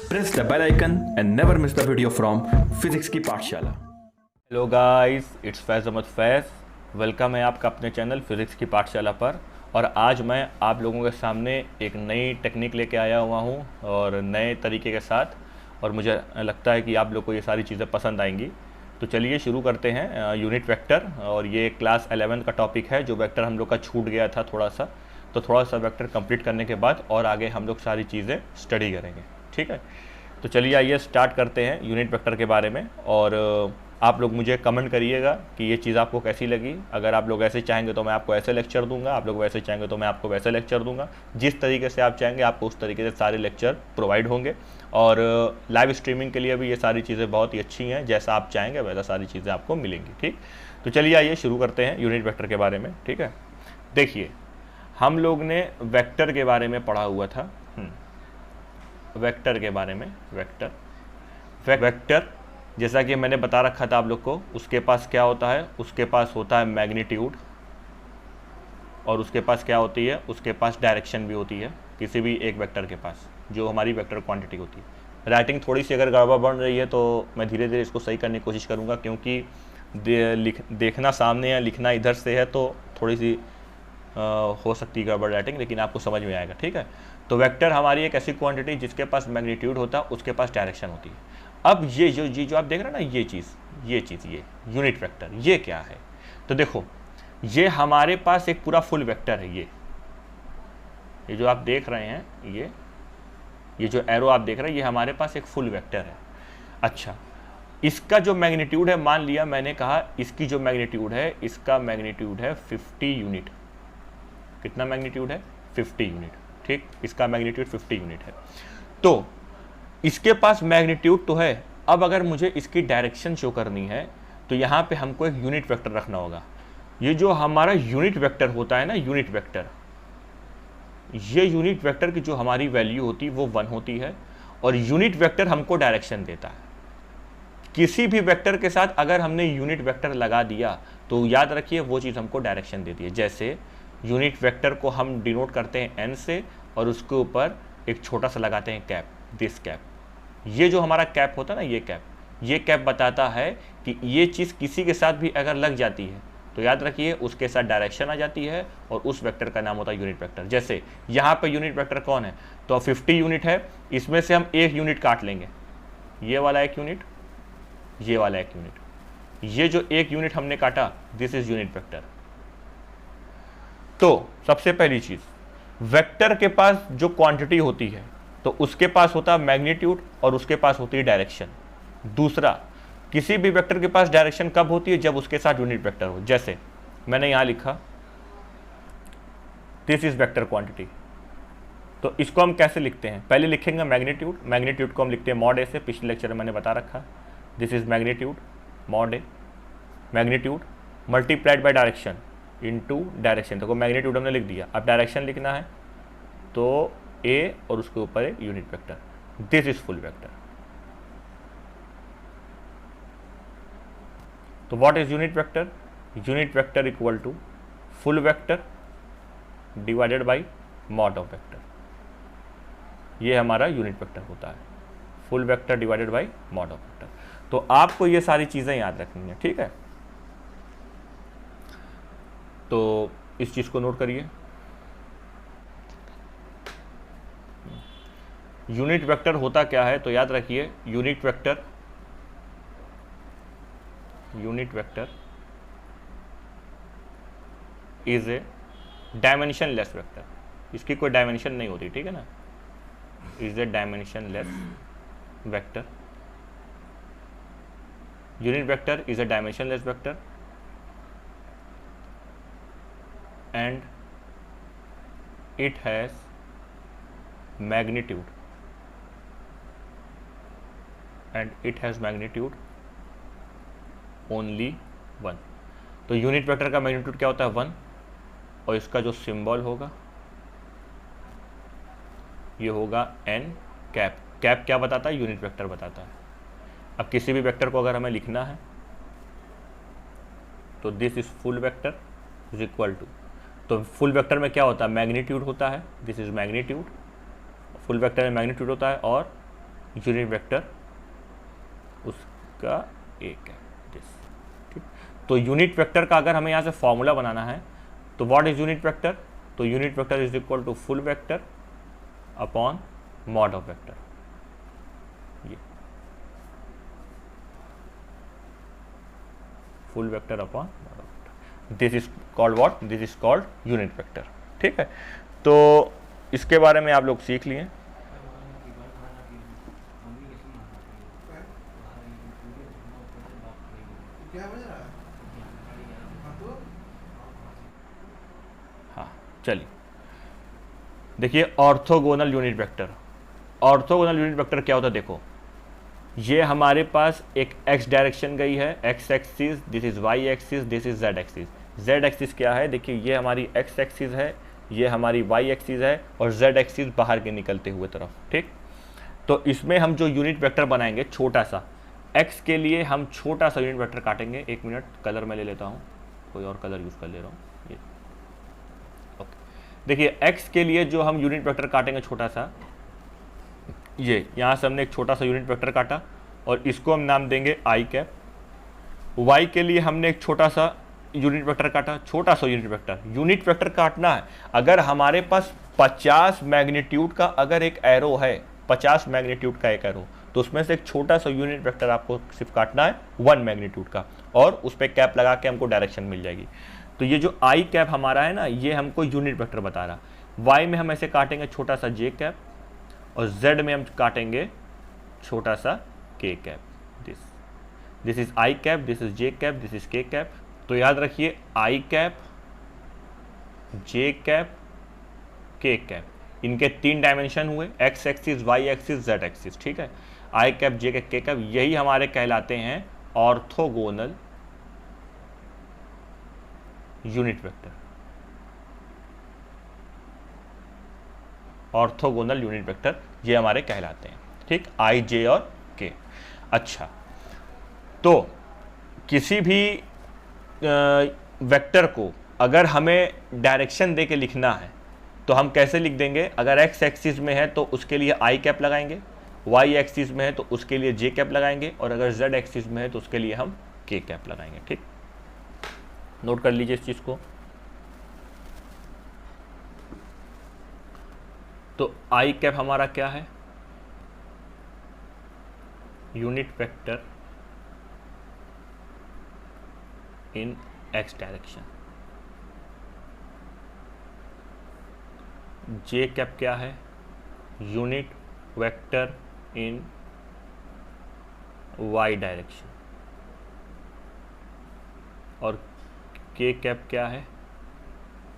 Press the bell icon and never miss the video from physics की पाठशाला। Hello guys, it's Faiz Ahmad Faiz. Welcome है आपका अपने चैनल फिज़िक्स की पाठशाला पर। और आज मैं आप लोगों के सामने एक नई टेक्निक लेके आया हुआ हूँ और नए तरीके के साथ, और मुझे लगता है कि आप लोग को ये सारी चीज़ें पसंद आएंगी। तो चलिए शुरू करते हैं यूनिट वेक्टर। और ये क्लास 11 का टॉपिक है। जो वेक्टर हम लोग का छूट गया था थोड़ा सा वेक्टर कंप्लीट करने के बाद और आगे हम लोग सारी चीज़ें स्टडी करेंगे। ठीक है, तो चलिए आइए स्टार्ट करते हैं यूनिट वेक्टर के बारे में। और आप लोग मुझे कमेंट करिएगा कि ये चीज़ आपको कैसी लगी। अगर आप लोग ऐसे चाहेंगे तो मैं आपको ऐसे लेक्चर दूंगा, आप लोग वैसे चाहेंगे तो मैं आपको वैसे लेक्चर दूंगा। जिस तरीके से आप चाहेंगे आपको उस तरीके से सारे लेक्चर प्रोवाइड होंगे। और लाइव स्ट्रीमिंग के लिए भी ये सारी चीज़ें बहुत ही अच्छी हैं, जैसा आप चाहेंगे वैसा सारी चीज़ें आपको मिलेंगी। ठीक, तो चलिए आइए शुरू करते हैं यूनिट वेक्टर के बारे में। ठीक है, देखिए हम लोग ने वेक्टर के बारे में पढ़ा हुआ था। वेक्टर के बारे में, वेक्टर जैसा कि मैंने बता रखा था आप लोग को, उसके पास क्या होता है, उसके पास होता है मैग्नीट्यूड, और उसके पास क्या होती है, उसके पास डायरेक्शन भी होती है किसी भी एक वेक्टर के पास, जो हमारी वेक्टर क्वांटिटी होती है। राइटिंग थोड़ी सी अगर गड़बड़ बन रही है तो मैं धीरे धीरे इसको सही करने की कोशिश करूँगा, क्योंकि देखना सामने या लिखना इधर से है तो थोड़ी सी हो सकती है गड़बड़ राइटिंग, लेकिन आपको समझ में आएगा। ठीक है, तो वेक्टर हमारी एक ऐसी क्वांटिटी जिसके पास मैग्नीट्यूड होता है, उसके पास डायरेक्शन होती है। अब ये जो आप देख रहे हैं ना, ये यूनिट वेक्टर, ये क्या है? तो देखो, ये हमारे पास एक पूरा फुल वेक्टर है। ये जो आप देख रहे हैं, ये जो एरो आप देख रहे हैं, ये हमारे पास एक फुल वेक्टर है। अच्छा, इसका जो मैग्नीट्यूड है, मान लिया मैंने कहा इसकी जो मैग्नीट्यूड है, इसका मैग्नीट्यूड है 50 यूनिट। कितना मैग्नीट्यूड है? 50 यूनिट। ठीक, इसका मैग्नीट्यूड 50 यूनिट है। तो इसके पास मैग्नीट्यूड तो है। अब अगर मुझे इसकी डायरेक्शन शो करनी है तो यहाँ पे हमको एक यूनिट वेक्टर रखना होगा। ये जो हमारा यूनिट वेक्टर होता है ना, यूनिट वेक्टर, ये यूनिट वेक्टर की जो हमारी वैल्यू होती है वो 1 होती है, और यूनिट वेक्टर हमको डायरेक्शन देता है। किसी भी वेक्टर के साथ अगर हमने यूनिट वेक्टर लगा दिया तो याद रखिए वो चीज़ हमको डायरेक्शन देती है। जैसे यूनिट वेक्टर को हम डिनोट करते हैं n से, और उसके ऊपर एक छोटा सा लगाते हैं कैप, दिस कैप। ये जो हमारा कैप होता है ना, ये कैप बताता है कि ये चीज़ किसी के साथ भी अगर लग जाती है तो याद रखिए उसके साथ डायरेक्शन आ जाती है, और उस वेक्टर का नाम होता है यूनिट वेक्टर। जैसे यहाँ पे यूनिट वेक्टर कौन है, तो 50 यूनिट है, इसमें से हम एक यूनिट काट लेंगे, ये वाला एक यूनिट, ये वाला एक यूनिट। ये जो एक यूनिट हमने काटा, दिस इज यूनिट वेक्टर। तो सबसे पहली चीज, वेक्टर के पास जो क्वांटिटी होती है तो उसके पास होता है मैग्नीट्यूड और उसके पास होती है डायरेक्शन। दूसरा, किसी भी वेक्टर के पास डायरेक्शन कब होती है? जब उसके साथ यूनिट वेक्टर हो। जैसे मैंने यहां लिखा दिस इज वेक्टर क्वांटिटी, तो इसको हम कैसे लिखते हैं? पहले लिखेंगे मैग्नीट्यूड को हम लिखते हैं मॉड ए से। पिछले लेक्चर में मैंने बता रखा, this is magnitude, mod A, magnitude multiplied by direction into direction. देखो मैग्नीट्यूड हमने लिख दिया, अब डायरेक्शन लिखना है तो ए और उसके ऊपर एक unit vector, this is full vector. तो what is unit vector? Unit vector equal to full vector divided by mod of vector. ये हमारा यूनिट वेक्टर होता है, full vector divided by mod of vector. तो आपको ये सारी चीजें याद रखनी है। ठीक है, तो इस चीज को नोट करिए। यूनिट वेक्टर होता क्या है, तो याद रखिए unit vector is a dimensionless vector. इसकी कोई डायमेंशन नहीं होती, ठीक है ना, is a dimensionless vector. Unit vector is a dimensionless vector and it has magnitude only 1। तो यूनिट वेक्टर का मैग्नीट्यूड क्या होता है? 1, और इसका जो सिंबल होगा ये होगा n कैप। कैप क्या बताता है? यूनिट वेक्टर बताता है। अब किसी भी वेक्टर को अगर हमें लिखना है तो this is full vector is equal to, तो फुल वेक्टर में क्या होता है? मैग्नीट्यूड होता है, this is magnitude, full vector में मैग्नीट्यूड होता है, और यूनिट वेक्टर उसका ए कैप दिस। ठीक, तो यूनिट वेक्टर का अगर हमें यहाँ से फॉर्मूला बनाना है तो व्हाट इज यूनिट वेक्टर, तो unit vector is equal to full vector upon mod of vector. ये full vector upon mod of vector, this is called what, this is called unit vector. ठीक है, तो इसके बारे में आप लोग सीख लिए। हाँ चलिए देखिए, orthogonal unit vector. Orthogonal unit vector क्या होता है, देखो ये हमारे पास एक एक्स डायरेक्शन गई है, x axis, this is y axis, this is z axis. Z axis क्या है, देखिए ये हमारी एक्स एक्सिस है, ये हमारी वाई एक्सिस है, और जेड एक्सिस बाहर के निकलते हुए तरफ। ठीक, तो इसमें हम जो यूनिट वेक्टर बनाएंगे छोटा सा, एक्स के लिए हम छोटा सा यूनिट वेक्टर काटेंगे। एक मिनट, कलर मैं ले लेता हूँ, कोई और कलर यूज़ कर ले रहा हूँ। ये ओके, देखिए एक्स के लिए जो हम यूनिट वेक्टर काटेंगे छोटा सा, ये यहाँ से हमने एक छोटा सा यूनिट वेक्टर काटा और इसको हम नाम देंगे आई कैप। वाई के लिए हमने एक छोटा सा यूनिट वेक्टर काटा, छोटा सा यूनिट वेक्टर। यूनिट वेक्टर काटना है, अगर हमारे पास 50 मैग्नीट्यूड का अगर एक एरो है, 50 मैग्नीट्यूड का एक एरो, तो उसमें से एक छोटा सा यूनिट वेक्टर आपको सिर्फ काटना है 1 मैग्नीट्यूड का, और उस पर कैप लगा के हमको डायरेक्शन मिल जाएगी। तो ये जो आई कैप हमारा है ना, ये हमको यूनिट वेक्टर बता रहा। वाई में हम ऐसे काटेंगे छोटा सा जे कैप, और जेड में हम काटेंगे छोटा सा K cap. This is I cap, this is J cap, this is K cap. तो याद रखिए आई कैप, जे कैप, के कैप, इनके 3 डायमेंशन हुए, X axis, Y axis, Z axis. ठीक है, आई कैप, जे कैप, के कैप, यही हमारे कहलाते हैं orthogonal unit vector. Orthogonal unit vector ये हमारे कहलाते हैं। ठीक, आई, जे और के। अच्छा, तो किसी भी वेक्टर को अगर हमें डायरेक्शन दे के लिखना है तो हम कैसे लिख देंगे, अगर एक्स एक्सिस में है तो उसके लिए आई कैप लगाएंगे, वाई एक्सिस में है तो उसके लिए जे कैप लगाएंगे, और अगर जेड एक्सिस में है तो उसके लिए हम के कैप लगाएंगे। ठीक, नोट कर लीजिए इस चीज को। तो आई कैप हमारा क्या है, यूनिट वेक्टर इन एक्स डायरेक्शन। जे कैप क्या है, यूनिट वेक्टर इन वाई डायरेक्शन। और के कैप क्या है,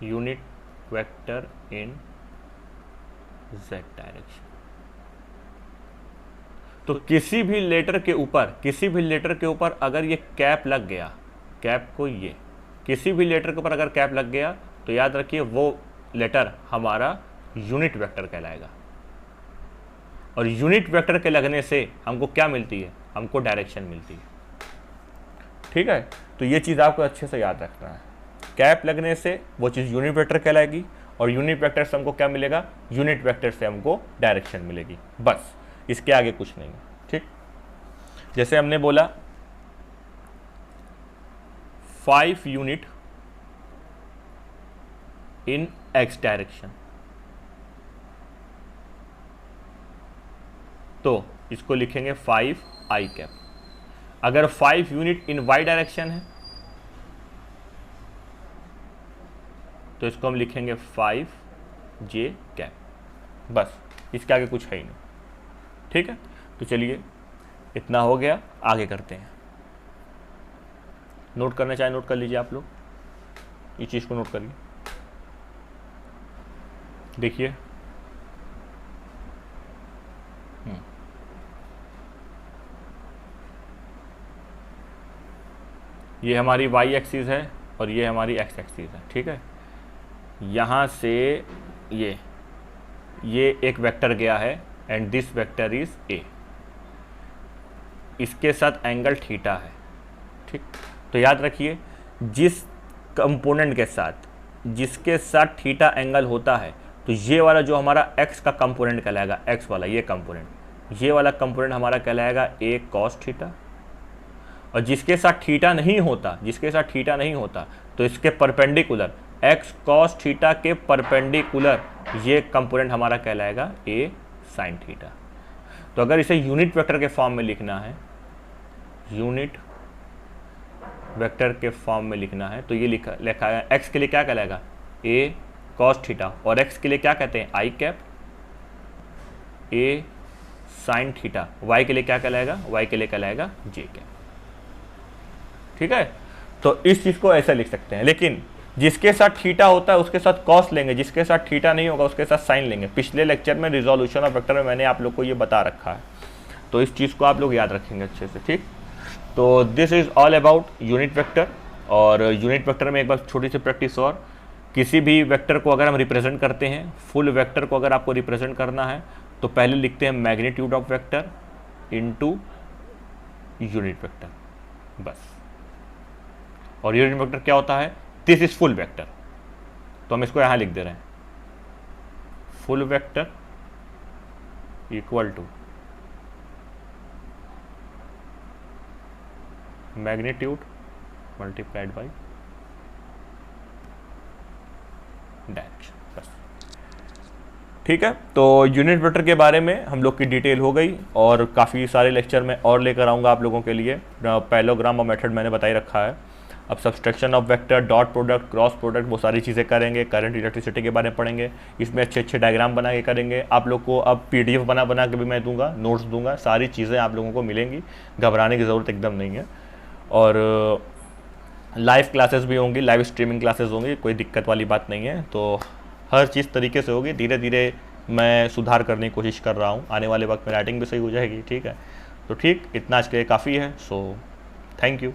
यूनिट वेक्टर इन जेड डायरेक्शन। तो किसी भी लेटर के ऊपर अगर ये कैप लग गया, कैप को ये किसी भी लेटर के ऊपर अगर कैप लग गया तो याद रखिए वो लेटर हमारा यूनिट वेक्टर कहलाएगा। और यूनिट वेक्टर के लगने से हमको क्या मिलती है, हमको डायरेक्शन मिलती है। ठीक है, तो ये चीज़ आपको अच्छे से याद रखना है। कैप लगने से वो चीज़ यूनिट वेक्टर कहलाएगी, और यूनिट वेक्टर से हमको क्या मिलेगा, यूनिट वेक्टर से हमको डायरेक्शन मिलेगी। बस, इसके आगे कुछ नहीं है। ठीक, जैसे हमने बोला 5 यूनिट इन एक्स डायरेक्शन, तो इसको लिखेंगे 5 आई कैप। अगर 5 यूनिट इन वाई डायरेक्शन है तो इसको हम लिखेंगे 5 जे कैप। बस, इसके आगे कुछ है ही नहीं। ठीक है, तो चलिए इतना हो गया, आगे करते हैं। नोट करना चाहे नोट कर लीजिए आप लोग, ये चीज़ को नोट करिए। देखिए ये हमारी वाई एक्सिस है और ये हमारी एक्स एक्सिस है। ठीक है, यहाँ से ये एक वेक्टर गया है and this vector is a, इसके साथ एंगल थीटा है। ठीक, तो याद रखिए जिस कंपोनेंट के साथ जिसके साथ थीटा एंगल होता है तो ये वाला जो हमारा एक्स का कंपोनेंट कहलाएगा, एक्स वाला ये कंपोनेंट, ये वाला कंपोनेंट हमारा कहलाएगा ए कॉस थीटा, और जिसके साथ थीटा नहीं होता तो इसके परपेंडिकुलर एक्स कॉस थीटा के परपेंडिकुलर ये कंपोनेंट हमारा कहलाएगा ए साइन थीटा। तो अगर इसे यूनिट वेक्टर के फॉर्म में लिखना है, तो ये लिखा है एक्स के लिए क्या कहलाएगा ए कॉस थीटा, और एक्स के लिए क्या कहते हैं I cap A sine theta, Y के लिए क्या कहलाएगा, वाई के लिए कहलाएगा जे कैप। ठीक है, तो इस चीज़ को ऐसा लिख सकते हैं, लेकिन जिसके साथ थीटा होता है उसके साथ कॉस लेंगे, जिसके साथ थीटा नहीं होगा उसके साथ साइन लेंगे। पिछले लेक्चर में रिजोल्यूशन ऑफ वेक्टर में मैंने आप लोग को ये बता रखा है, तो इस चीज़ को आप लोग याद रखेंगे अच्छे से। ठीक, तो this is all about unit vector. और यूनिट वेक्टर में एक बार छोटी सी प्रैक्टिस और, किसी भी वेक्टर को अगर हम रिप्रेजेंट करते हैं, फुल वेक्टर को अगर आपको रिप्रेजेंट करना है तो पहले लिखते हैं magnitude of vector into unit vector, बस। और यूनिट वेक्टर क्या होता है, दिस इज फुल वेक्टर, तो हम इसको यहां लिख दे रहे हैं full vector equal to magnitude multiplied by direction, बस। ठीक है, तो यूनिट वेक्टर के बारे में हम लोग की डिटेल हो गई, और काफ़ी सारे लेक्चर में और लेकर आऊँगा आप लोगों के लिए। पैरेललोग्राम और मेथड मैंने बताई रखा है। अब subtraction of vector, dot product, cross product, वो सारी चीज़ें करेंगे। करंट इलेक्ट्रिसिटी के बारे में पढ़ेंगे, इसमें अच्छे अच्छे डायग्राम बना के करेंगे। आप लोग को अब PDF बना के भी मैं दूंगा, नोट्स दूंगा, सारी चीज़ें आप लोगों को मिलेंगी, घबराने की ज़रूरत एकदम नहीं है। और लाइव क्लासेस भी होंगी, लाइव स्ट्रीमिंग क्लासेस होंगी, कोई दिक्कत वाली बात नहीं है। तो हर चीज़ तरीके से होगी, धीरे धीरे मैं सुधार करने की कोशिश कर रहा हूँ। आने वाले वक्त में राइटिंग भी सही हो जाएगी। ठीक है, तो ठीक, इतना आज के लिए काफ़ी है। So thank you.